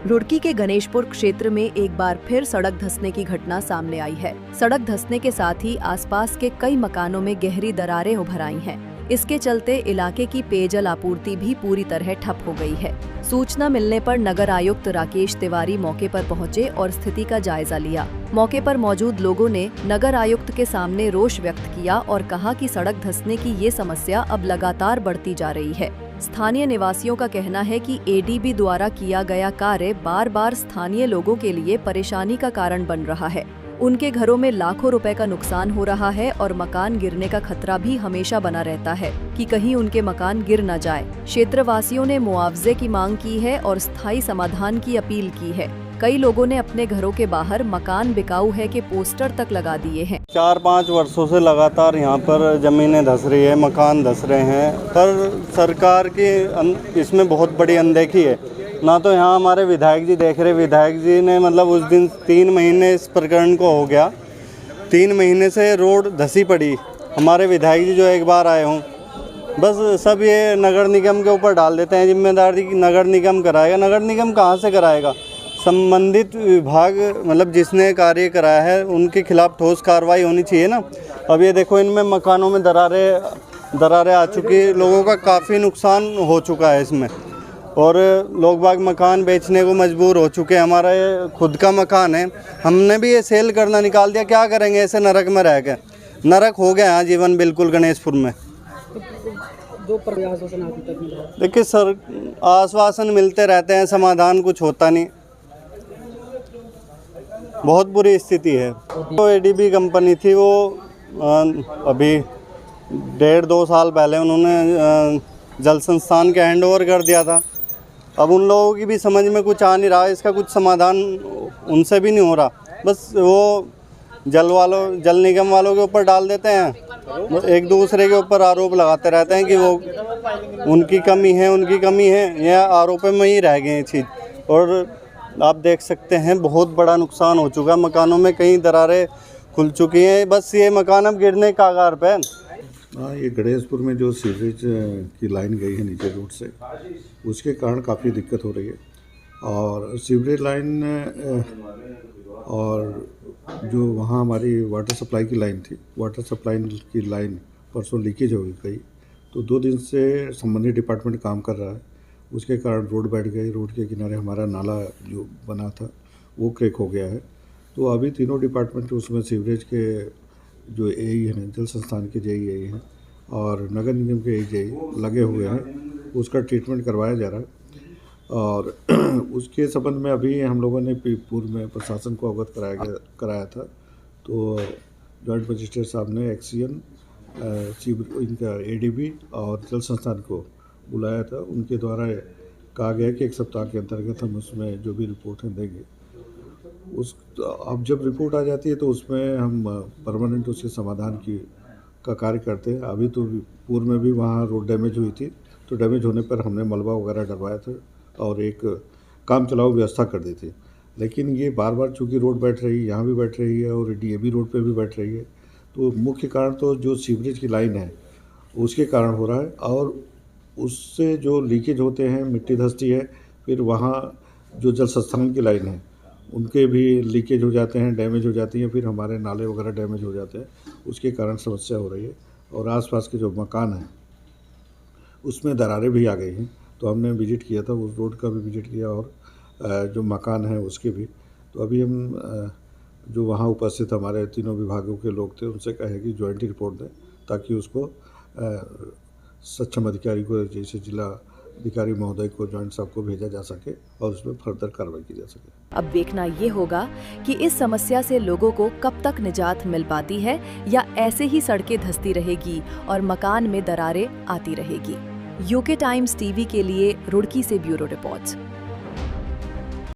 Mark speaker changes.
Speaker 1: रुड़की के गणेशपुर क्षेत्र में एक बार फिर सड़क धंसने की घटना सामने आई है। सड़क धंसने के साथ ही आसपास के कई मकानों में गहरी दरारें उभर आई हैं। इसके चलते इलाके की पेयजल आपूर्ति भी पूरी तरह ठप हो गई है। सूचना मिलने पर नगर आयुक्त राकेश तिवारी मौके पर पहुंचे और स्थिति का जायजा लिया। मौके पर मौजूद लोगों ने नगर आयुक्त के सामने रोष व्यक्त किया और कहा कि सड़क धंसने की ये समस्या अब लगातार बढ़ती जा रही है। स्थानीय निवासियों का कहना है कि एडीबी द्वारा किया गया कार्य बार बार स्थानीय लोगों के लिए परेशानी का कारण बन रहा है। उनके घरों में लाखों रुपए का नुकसान हो रहा है और मकान गिरने का खतरा भी हमेशा बना रहता है कि कहीं उनके मकान गिर न जाए। क्षेत्रवासियों ने मुआवजे की मांग की है और स्थायी समाधान की अपील की है। कई लोगों ने अपने घरों के बाहर मकान बिकाऊ है के पोस्टर तक लगा दिए हैं।
Speaker 2: 4-5 वर्षों से लगातार यहाँ पर जमीनें धंस रही है, मकान धंस रहे हैं, पर सरकार की इसमें बहुत बड़ी अनदेखी है। ना तो यहाँ हमारे विधायक जी देख रहे, विधायक जी ने मतलब उस दिन 3 महीने इस प्रकरण को हो गया, 3 महीने से रोड धंसी पड़ी। हमारे विधायक जी जो एक बार आए हों, बस सब ये नगर निगम के ऊपर डाल देते हैं जिम्मेदारी कि नगर निगम कराएगा। नगर निगम कहाँ से कराएगा? संबंधित विभाग मतलब जिसने कार्य कराया है उनके खिलाफ ठोस कार्रवाई होनी चाहिए ना। अब ये देखो, इनमें मकानों में दरारें आ चुकी, लोगों का काफ़ी नुकसान हो चुका है इसमें, और लोग बाग मकान बेचने को मजबूर हो चुके हैं। हमारा ये खुद का मकान है, हमने भी ये सेल करना निकाल दिया। क्या करेंगे ऐसे नरक में रह के? नरक हो गया यहाँ जीवन बिल्कुल गणेशपुर में।
Speaker 3: जो आश्वासन अभी तक मिला,
Speaker 2: देखिए सर, आश्वासन मिलते रहते हैं, समाधान कुछ होता नहीं। बहुत बुरी स्थिति है। तो एडीबी कंपनी थी, वो अभी 1.5-2 साल पहले उन्होंने जल संस्थान के हैंड ओवर कर दिया था। अब उन लोगों की भी समझ में कुछ आ नहीं रहा, इसका कुछ समाधान उनसे भी नहीं हो रहा। बस वो जल निगम वालों के ऊपर डाल देते हैं, एक दूसरे के ऊपर आरोप लगाते रहते हैं कि वो उनकी कमी है, यह आरोप में ही रह गए ये चीज़। और आप देख सकते हैं बहुत बड़ा नुकसान हो चुका है, मकानों में कई दरारें खुल चुकी हैं। बस ये मकान अब गिरने का कगार पे है।
Speaker 4: ये गणेशपुर में जो सीवरेज की लाइन गई है नीचे रोड से, उसके कारण काफ़ी दिक्कत हो रही है। और सीवरेज लाइन और जो वहाँ हमारी वाटर सप्लाई की लाइन थी, वाटर सप्लाई की लाइन परसों लीकेज हो गई, तो 2 दिन से संबंधित डिपार्टमेंट काम कर रहा है। उसके कारण रोड बैठ गई। रोड के किनारे हमारा नाला जो बना था वो क्रैक हो गया है। तो अभी तीनों डिपार्टमेंट उसमें सीवरेज के जो एई हैं, जल संस्थान के जेई हैं और नगर निगम के जेई लगे हुए हैं, उसका ट्रीटमेंट करवाया जा रहा है। और उसके संबंध में अभी हम लोगों ने पूर्व में प्रशासन को अवगत कराया था। तो जॉइंट मजिस्ट्रेट साहब ने एक्सीएन इनका एडीबी और जल संस्थान को बुलाया था। उनके द्वारा कहा गया कि 1 सप्ताह के अंतर्गत हम उसमें जो भी रिपोर्ट है देंगे। अब जब रिपोर्ट आ जाती है तो उसमें हम परमानेंट उसके समाधान का कार्य करते हैं। अभी तो पूर्व में भी वहाँ रोड डैमेज हुई थी, तो डैमेज होने पर हमने मलबा वगैरह डलवाया था और एक काम चलाऊ व्यवस्था कर दी थी। लेकिन ये बार बार चूँकि रोड बैठ रही है, यहाँ भी बैठ रही है और डीएबी रोड पे भी बैठ रही है, तो मुख्य कारण तो जो सीवरेज की लाइन है उसके कारण हो रहा है। और उससे जो लीकेज होते हैं, मिट्टी धंसती है, फिर वहाँ जो जल संस्थान की लाइन है उनके भी लीकेज हो जाते हैं, डैमेज हो जाती हैं, फिर हमारे नाले वगैरह डैमेज हो जाते हैं। उसके कारण समस्या हो रही है। और आसपास के जो मकान हैं उसमें दरारें भी आ गई हैं। तो हमने विजिट किया था, उस रोड का भी विजिट किया और जो मकान हैं उसके भी। तो अभी हम जो वहाँ उपस्थित हमारे तीनों विभागों के लोग थे उनसे कहे कि ज्वाइंट रिपोर्ट दें, ताकि उसको सक्षम अधिकारी को, जैसे जिला अधिकारी महोदय को, जॉइंट साहब को भेजा जा सके और उसमें फर्दर कार्रवाई की जा सके।
Speaker 1: अब देखना ये होगा कि इस समस्या से लोगों को कब तक निजात मिल पाती है, या ऐसे ही सड़कें धंसती रहेगी और मकान में दरारें आती रहेगी। यूके टाइम्स टीवी के लिए रुड़की से ब्यूरो रिपोर्ट।